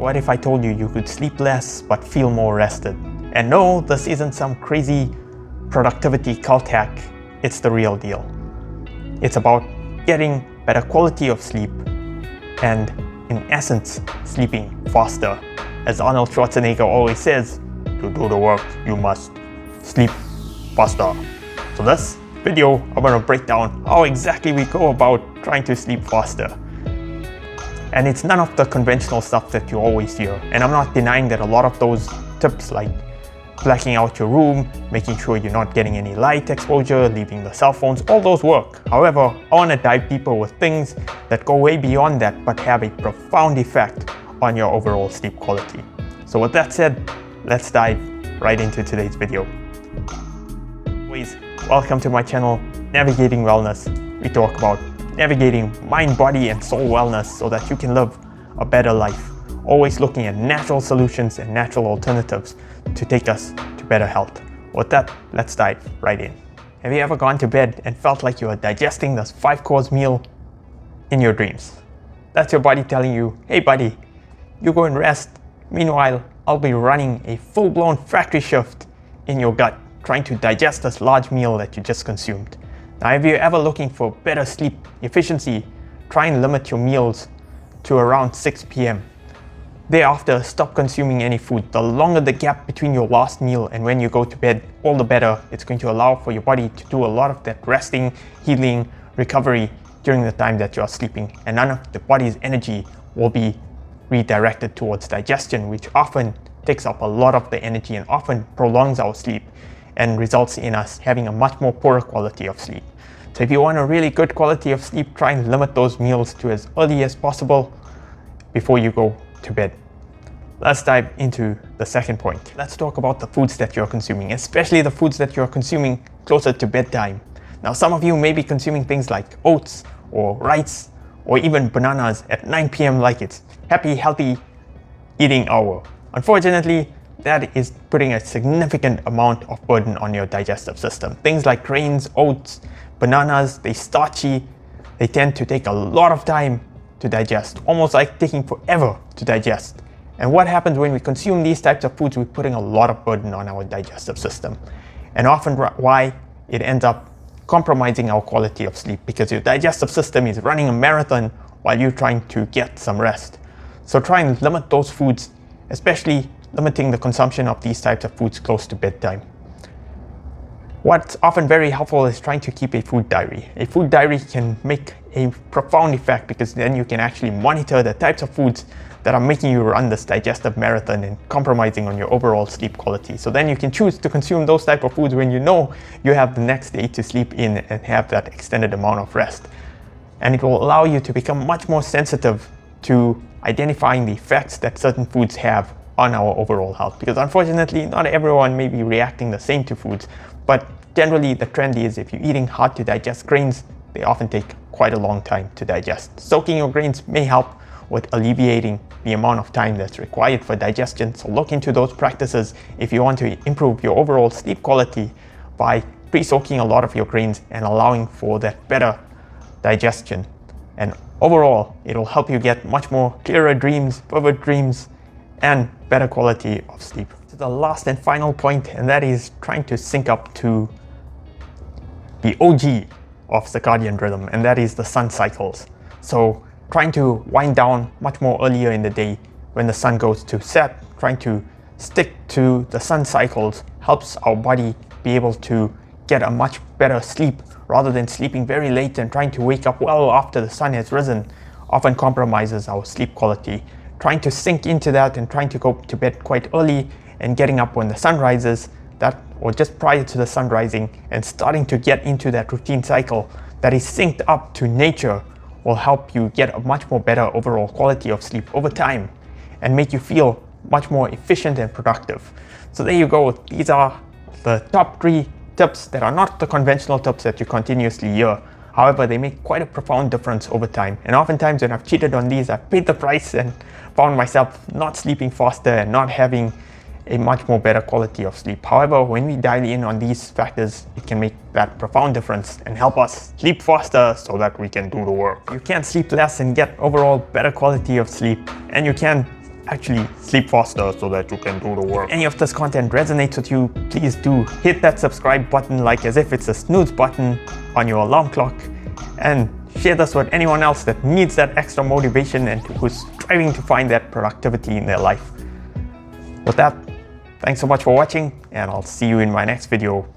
What if I told you you could sleep less but feel more rested? And no, this isn't some crazy productivity cult hack, it's the real deal. It's about getting better quality of sleep and, in essence, sleeping faster. As Arnold Schwarzenegger always says, to do the work, you must sleep faster. So this video, I'm going to break down how exactly we go about trying to sleep faster. And it's none of the conventional stuff that you always hear. And I'm not denying that a lot of those tips like blacking out your room, making sure you're not getting any light exposure, leaving the cell phones, all those work. However, I want to dive deeper with things that go way beyond that but have a profound effect on your overall sleep quality. So with that said, let's dive right into today's video. Always, welcome to my channel, Navigating Wellness. We talk about navigating mind, body, and soul wellness so that you can live a better life. Always looking at natural solutions and natural alternatives to take us to better health. With that, let's dive right in. Have you ever gone to bed and felt like you were digesting this 5-course meal in your dreams? That's your body telling you, hey buddy, you go and rest. Meanwhile, I'll be running a full-blown factory shift in your gut, trying to digest this large meal that you just consumed. Now, if you're ever looking for better sleep efficiency, try and limit your meals to around 6 p.m. Thereafter, stop consuming any food. The longer the gap between your last meal and when you go to bed, all the better. It's going to allow for your body to do a lot of that resting, healing, recovery during the time that you are sleeping. And none of the body's energy will be redirected towards digestion, which often takes up a lot of the energy and often prolongs our sleep and results in us having a much more poorer quality of sleep. So if you want a really good quality of sleep, try and limit those meals to as early as possible before you go to bed. Let's dive into the second point. Let's talk about the foods that you're consuming, especially the foods that you're consuming closer to bedtime. Now, some of you may be consuming things like oats or rice or even bananas at 9 p.m. like it's happy, healthy eating hour. Unfortunately, that is putting a significant amount of burden on your digestive system. Things like grains, oats, bananas, they're starchy, they tend to take a lot of time to digest, almost like taking forever to digest. And what happens when we consume these types of foods, we're putting a lot of burden on our digestive system. And often why it ends up compromising our quality of sleep, because your digestive system is running a marathon while you're trying to get some rest. So try and limit those foods, especially limiting the consumption of these types of foods close to bedtime. What's often very helpful is trying to keep a food diary. A food diary can make a profound effect because then you can actually monitor the types of foods that are making you run this digestive marathon and compromising on your overall sleep quality. So then you can choose to consume those type of foods when you know you have the next day to sleep in and have that extended amount of rest. And it will allow you to become much more sensitive to identifying the effects that certain foods have on our overall health. Because unfortunately, not everyone may be reacting the same to foods, but generally the trend is if you're eating hard to digest grains, they often take quite a long time to digest. Soaking your grains may help with alleviating the amount of time that's required for digestion. So look into those practices if you want to improve your overall sleep quality by pre-soaking a lot of your grains and allowing for that better digestion. And overall, it'll help you get much more clearer dreams, vivid dreams, and better quality of sleep. So the last and final point, and that is trying to sync up to the OG of circadian rhythm, and that is the sun cycles. So trying to wind down much more earlier in the day when the sun goes to set, trying to stick to the sun cycles helps our body be able to get a much better sleep rather than sleeping very late and trying to wake up well after the sun has risen often compromises our sleep quality. Trying to sink into that and trying to go to bed quite early and getting up when the sun rises, that or just prior to the sun rising, and starting to get into that routine cycle that is synced up to nature will help you get a much more better overall quality of sleep over time and make you feel much more efficient and productive. So there you go. These are the top 3 tips that are not the conventional tips that you continuously hear. However, they make quite a profound difference over time. And oftentimes when I've cheated on these, I've paid the price and found myself not sleeping faster and not having a much more better quality of sleep. However, when we dial in on these factors, it can make that profound difference and help us sleep faster so that we can do the work. You can sleep less and get overall better quality of sleep, and you can actually sleep faster so that you can do the work. If any of this content resonates with you, please do hit that subscribe button like as if it's a snooze button on your alarm clock, and share this with anyone else that needs that extra motivation and who's striving to find that productivity in their life. With that, thanks so much for watching, and I'll see you in my next video.